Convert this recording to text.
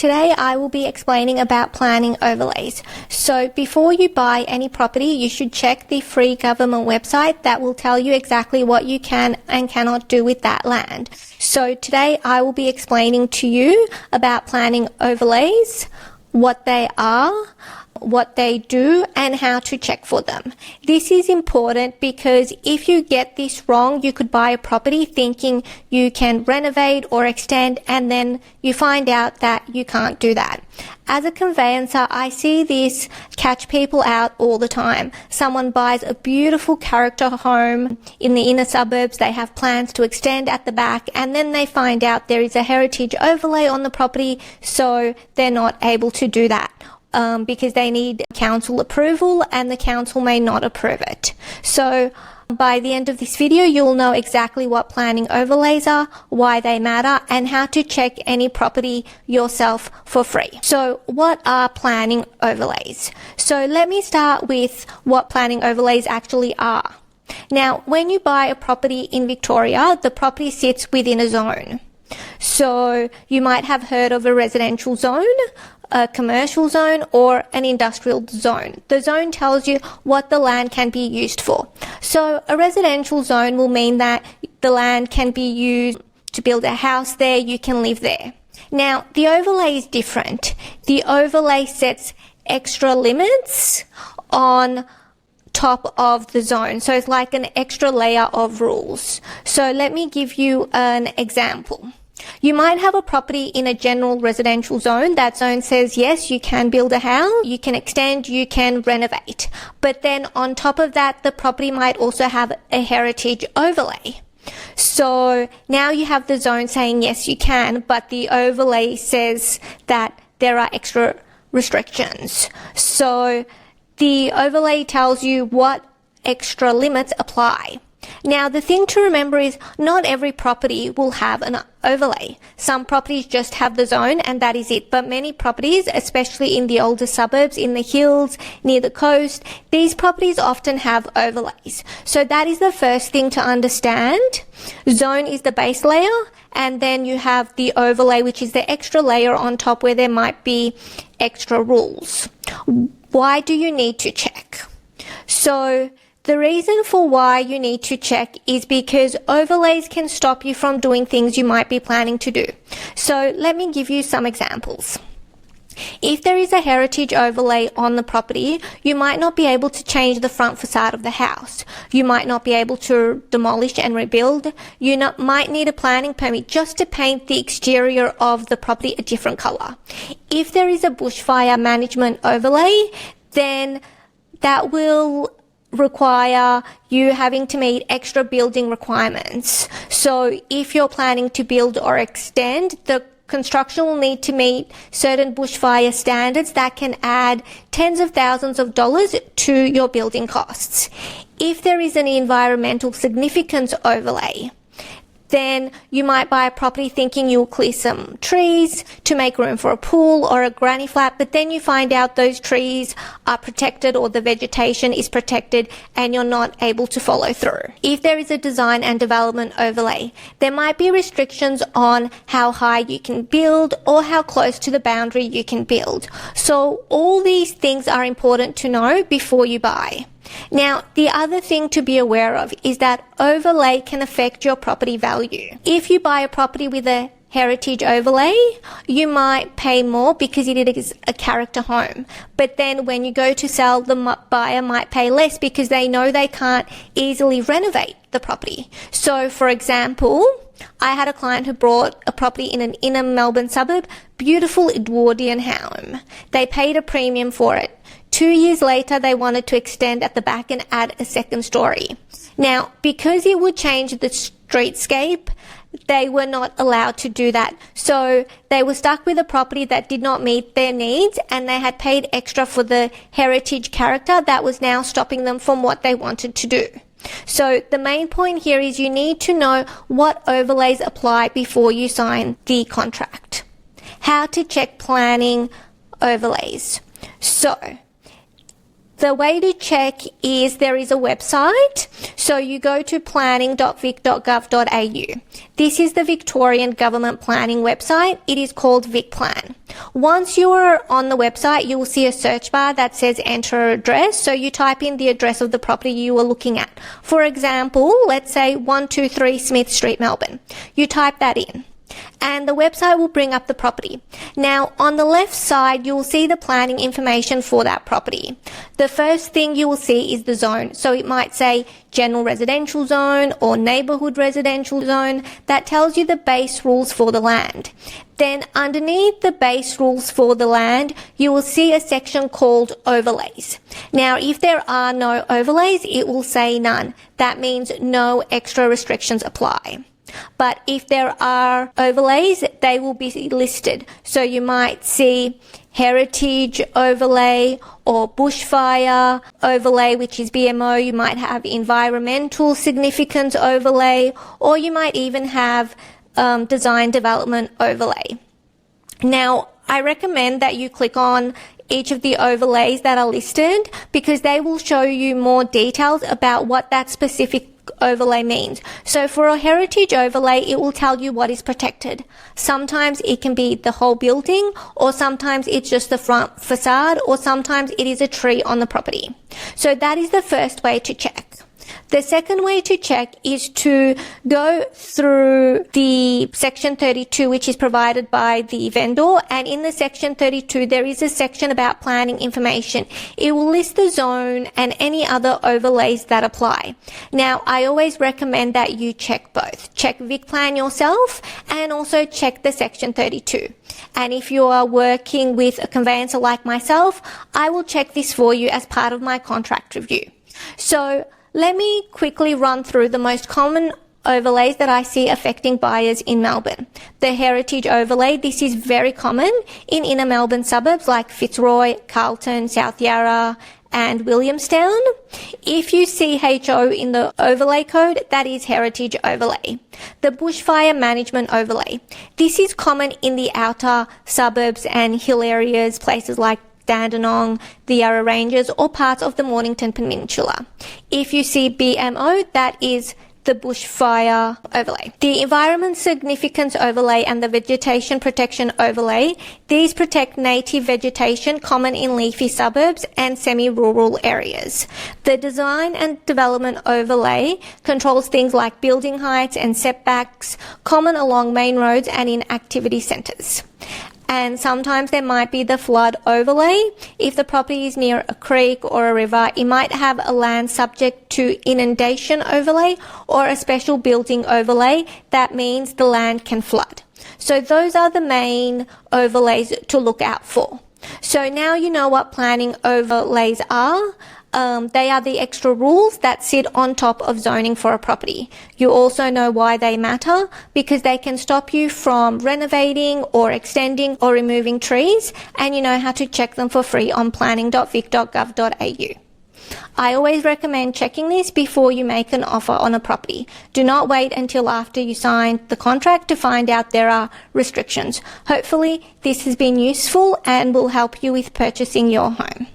Today I will be explaining about planning overlays. So before you buy any property, you should check the free government website that will tell you exactly what you can and cannot do with that land. So today I will be explaining to you about planning overlays, what they are, what they do, and how to check for them. This is important because if you get this wrong, you could buy a property thinking you can renovate or extend, and then you find out that you can't do that. As a conveyancer, I see this catch people out all the time. Someone buys a beautiful character home in the inner suburbs, they have plans to extend at the back, and then they find out there is a heritage overlay on the property, so they're not able to do that. Because they need council approval and the council may not approve it. So by the end of this video, you'll know exactly what planning overlays are, why they matter, and how to check any property yourself for free. So what are planning overlays? So let me start with what planning overlays actually are. Now, when you buy a property in Victoria, the property sits within a zone. So you might have heard of a residential zone, a commercial zone, or an industrial zone. The zone tells you what the land can be used for. So a residential zone will mean that the land can be used to build a house there, you can live there. Now, the overlay is different. The overlay sets extra limits on top of the zone. So it's like an extra layer of rules. So let me give you an example. You might have a property in a general residential zone. That zone says, yes, you can build a house, you can extend, you can renovate. But then on top of that, the property might also have a heritage overlay. So now you have the zone saying, yes, you can, but the overlay says that there are extra restrictions. So the overlay tells you what extra limits apply. Now, the thing to remember is not every property will have an overlay. Some properties just have the zone and that is it. But many properties, especially in the older suburbs, in the hills, near the coast, these properties often have overlays. So that is the first thing to understand. Zone is the base layer, and then you have the overlay, which is the extra layer on top where there might be extra rules. Why do you need to check? So the reason for why you need to check is because overlays can stop you from doing things you might be planning to do. So let me give you some examples. If there is a heritage overlay on the property, you might not be able to change the front facade of the house. You might not be able to demolish and rebuild. You might need a planning permit just to paint the exterior of the property a different colour. If there is a bushfire management overlay, then that will require you having to meet extra building requirements. So if you're planning to build or extend, the construction will need to meet certain bushfire standards that can add tens of thousands of dollars to your building costs. If there is an environmental significance overlay, then you might buy a property thinking you'll clear some trees to make room for a pool or a granny flat, but then you find out those trees are protected or the vegetation is protected and you're not able to follow through. If there is a design and development overlay, there might be restrictions on how high you can build or how close to the boundary you can build. So all these things are important to know before you buy. Now, the other thing to be aware of is that overlay can affect your property value. If you buy a property with a heritage overlay, you might pay more because it is a character home. But then when you go to sell, the buyer might pay less because they know they can't easily renovate the property. So, for example, I had a client who bought a property in an inner Melbourne suburb, beautiful Edwardian home. They paid a premium for it. 2 years later, they wanted to extend at the back and add a second story. Now, because it would change the streetscape, they were not allowed to do that. So they were stuck with a property that did not meet their needs, and they had paid extra for the heritage character that was now stopping them from what they wanted to do. So the main point here is you need to know what overlays apply before you sign the contract. How to check planning overlays. So The way to check is there is a website. So you go to planning.vic.gov.au. This is the Victorian Government Planning website. It is called VicPlan. Once you are on the website, you will see a search bar that says enter address. So you type in the address of the property you are looking at. For example, let's say 123 Smith Street, Melbourne. You type that in, and the website will bring up the property. Now, on the left side, you will see the planning information for that property. The first thing you will see is the zone. So it might say general residential zone or neighbourhood residential zone. That tells you the base rules for the land. Then underneath the base rules for the land, you will see a section called overlays. Now, if there are no overlays, it will say none. That means no extra restrictions apply. But if there are overlays, they will be listed. So you might see heritage overlay or bushfire overlay, which is BMO. You might have environmental significance overlay, or you might even have design development overlay. Now, I recommend that you click on each of the overlays that are listed because they will show you more details about what that specific overlay means. So for a heritage overlay, it will tell you what is protected. Sometimes it can be the whole building, or sometimes it's just the front facade, or sometimes it is a tree on the property. So that is the first way to check. The second way to check is to go through the section 32, which is provided by the vendor. And in the section 32, there is a section about planning information. It will list the zone and any other overlays that apply. Now, I always recommend that you check both. Check VicPlan yourself and also check the section 32. And if you are working with a conveyancer like myself, I will check this for you as part of my contract review. So, let me quickly run through the most common overlays that I see affecting buyers in Melbourne. The heritage overlay, this is very common in inner Melbourne suburbs like Fitzroy, Carlton, South Yarra, and Williamstown. If you see HO in the overlay code, that is heritage overlay. The bushfire management overlay. This is common in the outer suburbs and hill areas, places like Dandenong, the Yarra Ranges, or parts of the Mornington Peninsula. If you see BMO, that is the bushfire overlay. The environment significance overlay and the vegetation protection overlay, these protect native vegetation common in leafy suburbs and semi-rural areas. The design and development overlay controls things like building heights and setbacks common along main roads and in activity centres. And sometimes there might be the flood overlay. If the property is near a creek or a river, it might have a land subject to inundation overlay or a special building overlay. That means the land can flood. So those are the main overlays to look out for. So now you know what planning overlays are. They are the extra rules that sit on top of zoning for a property. You also know why they matter, because they can stop you from renovating or extending or removing trees, and you know how to check them for free on planning.vic.gov.au. I always recommend checking this before you make an offer on a property. Do not wait until after you sign the contract to find out there are restrictions. Hopefully this has been useful and will help you with purchasing your home.